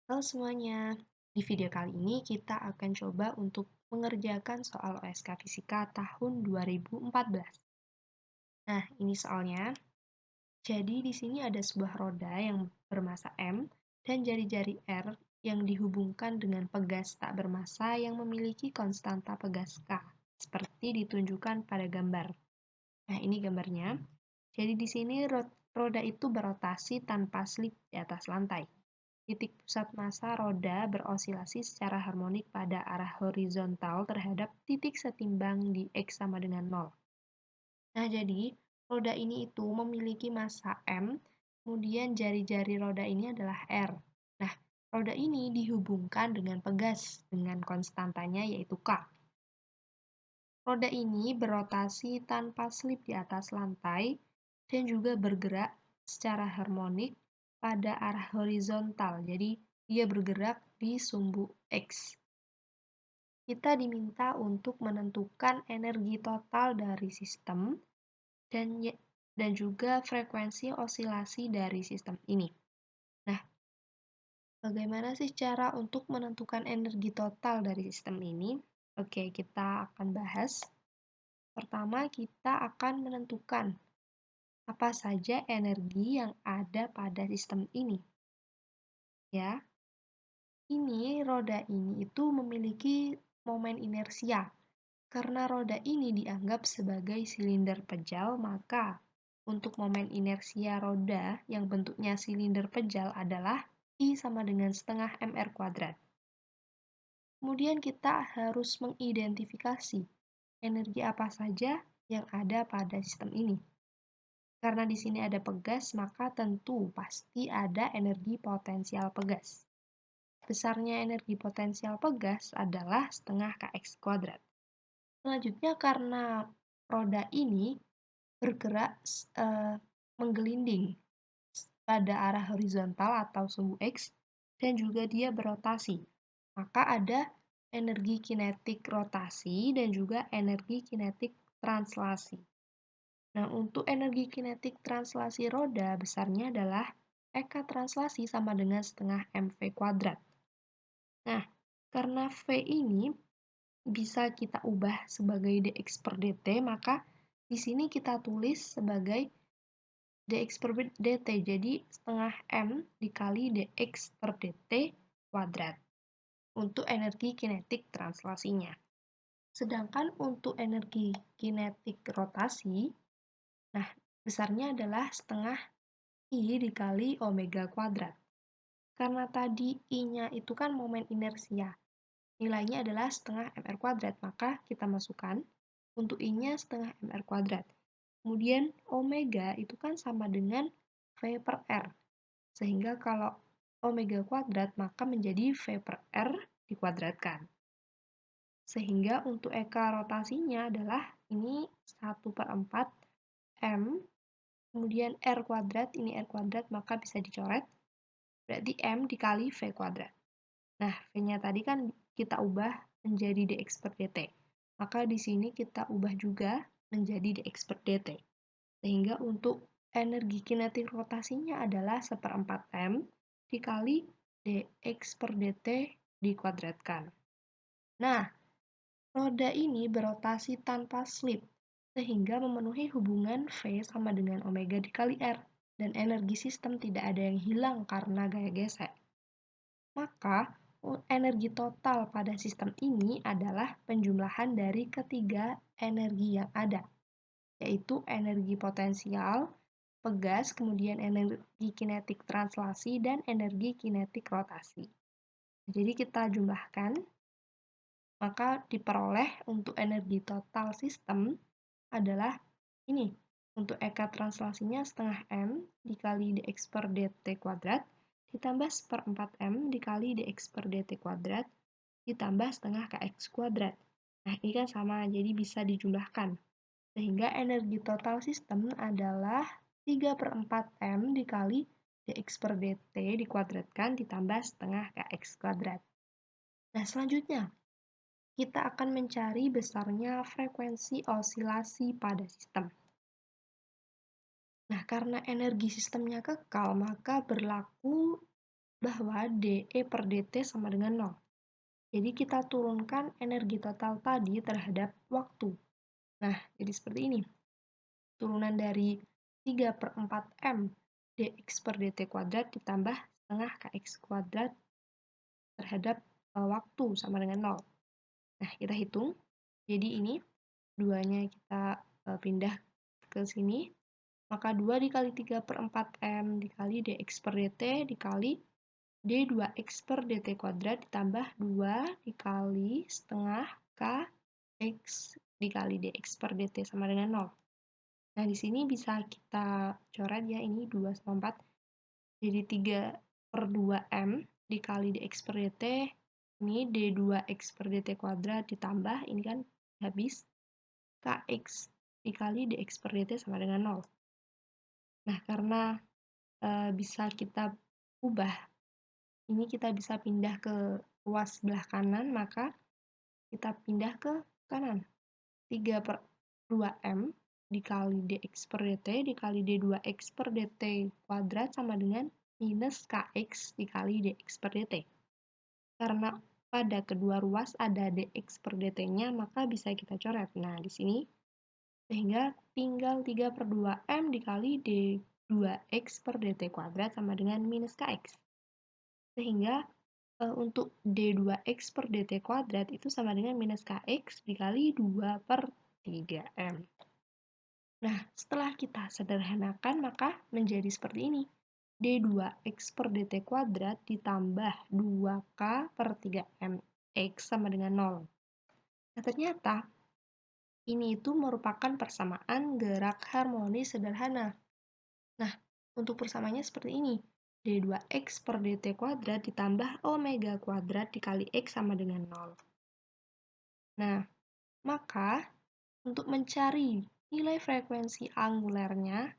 Halo semuanya, di video kali ini kita akan coba untuk mengerjakan soal OSK Fisika tahun 2014. Nah, ini soalnya. Jadi di sini ada sebuah roda yang bermassa M dan jari-jari R yang dihubungkan dengan pegas tak bermassa yang memiliki konstanta pegas K, seperti ditunjukkan pada gambar. Nah, ini gambarnya. Jadi di sini roda itu berotasi tanpa slip di atas lantai. Titik pusat massa roda berosilasi secara harmonik pada arah horizontal terhadap titik setimbang di X sama dengan 0. Nah, jadi roda ini itu memiliki massa M, kemudian jari-jari roda ini adalah R. Nah, roda ini dihubungkan dengan pegas dengan konstantanya yaitu K. Roda ini berotasi tanpa slip di atas lantai dan juga bergerak secara harmonik pada arah horizontal. Jadi, dia bergerak di sumbu X. Kita diminta untuk menentukan energi total dari sistem dan juga frekuensi osilasi dari sistem ini. Nah, bagaimana sih cara untuk menentukan energi total dari sistem ini? Oke, kita akan bahas. Pertama, kita akan menentukan apa saja energi yang ada pada sistem ini. Ya, roda ini itu memiliki momen inersia. Karena roda ini dianggap sebagai silinder pejal, maka untuk momen inersia roda yang bentuknya silinder pejal adalah I sama dengan setengah mr kuadrat. Kemudian kita harus mengidentifikasi energi apa saja yang ada pada sistem ini. Karena di sini ada pegas, maka tentu pasti ada energi potensial pegas. Besarnya energi potensial pegas adalah setengah kx kuadrat. Selanjutnya, karena roda ini bergerak menggelinding pada arah horizontal atau sumbu X, dan juga dia berotasi, maka ada energi kinetik rotasi dan juga energi kinetik translasi. Nah, untuk energi kinetik translasi roda besarnya adalah Eka translasi sama dengan setengah mv kuadrat. Nah, karena V ini bisa kita ubah sebagai dx per dt, maka di sini kita tulis sebagai dx per dt, jadi setengah m dikali dx per dt kuadrat untuk energi kinetik translasinya. Sedangkan untuk energi kinetik rotasi, nah besarnya adalah setengah I dikali omega kuadrat. Karena tadi I-nya itu kan momen inersia, nilainya adalah setengah mr kuadrat, maka kita masukkan untuk I-nya setengah mr kuadrat. Kemudian omega itu kan sama dengan V per R, sehingga kalau omega kuadrat maka menjadi V per R dikuadratkan. Sehingga untuk eka rotasinya adalah ini 1/4 M, kemudian R kuadrat, ini R kuadrat maka bisa dicoret, berarti M dikali V kuadrat. Nah, V-nya tadi kan kita ubah menjadi dx per dt. Maka di sini kita ubah juga menjadi dx per dt. Sehingga untuk energi kinetik rotasinya adalah 1/4 M dikali dx per dt dikuadratkan. Nah, roda ini berotasi tanpa slip, sehingga memenuhi hubungan V sama dengan omega dikali R, dan energi sistem tidak ada yang hilang karena gaya gesek. Maka, energi total pada sistem ini adalah penjumlahan dari ketiga energi yang ada, yaitu energi potensial, pegas, kemudian energi kinetik translasi, dan energi kinetik rotasi. Jadi kita jumlahkan, maka diperoleh untuk energi total sistem adalah ini. Untuk eka translasinya setengah M dikali dx per dt kuadrat ditambah 1/4 M dikali dx per dt kuadrat ditambah setengah kx kuadrat. Nah, ini kan sama, jadi bisa dijumlahkan. Sehingga energi total sistem adalah 3/4 M dikali dx per dt dikuadratkan ditambah setengah kx kuadrat. Nah, selanjutnya, kita akan mencari besarnya frekuensi osilasi pada sistem. Nah, karena energi sistemnya kekal, maka berlaku bahwa dE per dt sama dengan 0. Jadi kita turunkan energi total tadi terhadap waktu. Nah, jadi seperti ini. Turunan dari 3/4M dx per dt kuadrat ditambah setengah kx kuadrat terhadap waktu sama dengan 0. Nah, kita hitung. Jadi ini duanya kita pindah ke sini. Maka 2 dikali 3/4M dikali dx per dt dikali d2x per dt kuadrat ditambah 2 dikali setengah kx dikali dx per dt sama dengan 0. Nah, di sini bisa kita coret ya, ini 2 sama 4. Jadi 3/2M dikali dx per dt, ini d2x per dt kuadrat ditambah, ini kan habis, kx dikali dx per dt sama dengan 0. Nah, karena bisa kita ubah, ini kita bisa pindah ke ruas sebelah kanan, maka kita pindah ke kanan. 3/2M dikali dx per dt dikali d2x per dt kuadrat sama dengan minus kx dikali dx per dt. Karena pada kedua ruas ada dx per dt-nya, maka bisa kita coret. Nah, di sini sehingga tinggal 3/2M dikali d2x per dt kuadrat sama dengan minus kx. Sehingga untuk d2x per dt kuadrat itu sama dengan minus kx dikali 2/3M. Nah, setelah kita sederhanakan, maka menjadi seperti ini. d2x per dt kuadrat ditambah 2k per 3m x sama dengan 0. Nah, ternyata ini itu merupakan persamaan gerak harmonis sederhana. Nah, untuk persamaannya seperti ini. d2x per dt kuadrat ditambah omega kuadrat dikali x sama dengan 0. Nah, maka untuk mencari nilai frekuensi angulernya,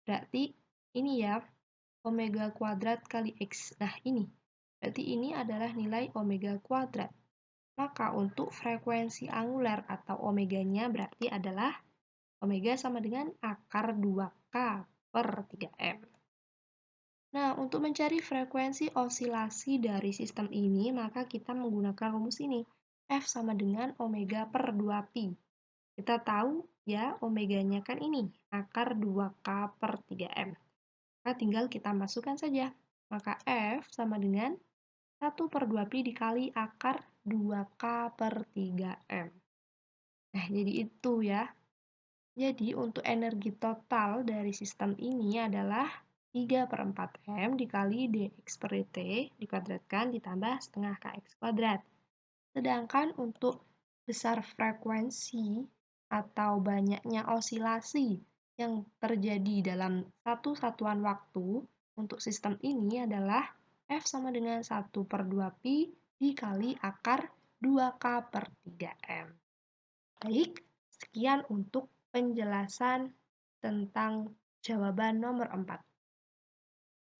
berarti ini ya, omega kuadrat kali x. Nah, ini. Berarti ini adalah nilai omega kuadrat. Maka untuk frekuensi anguler atau omeganya berarti adalah omega sama dengan akar 2k per 3m. Nah, untuk mencari frekuensi osilasi dari sistem ini, maka kita menggunakan rumus ini. F sama dengan omega per 2pi. Kita tahu ya, omeganya kan ini, akar 2k per 3m. Maka tinggal kita masukkan saja. Maka F sama dengan 1/2pi dikali akar 2k per 3m. Nah, jadi itu ya. Jadi untuk energi total dari sistem ini adalah 3/4M dikali dx per dt dikuadratkan ditambah setengah kx kuadrat. Sedangkan untuk besar frekuensi atau banyaknya osilasi yang terjadi dalam satu satuan waktu untuk sistem ini adalah F sama dengan 1/2pi dikali akar 2k per 3m. Baik, sekian untuk penjelasan tentang jawaban nomor 4.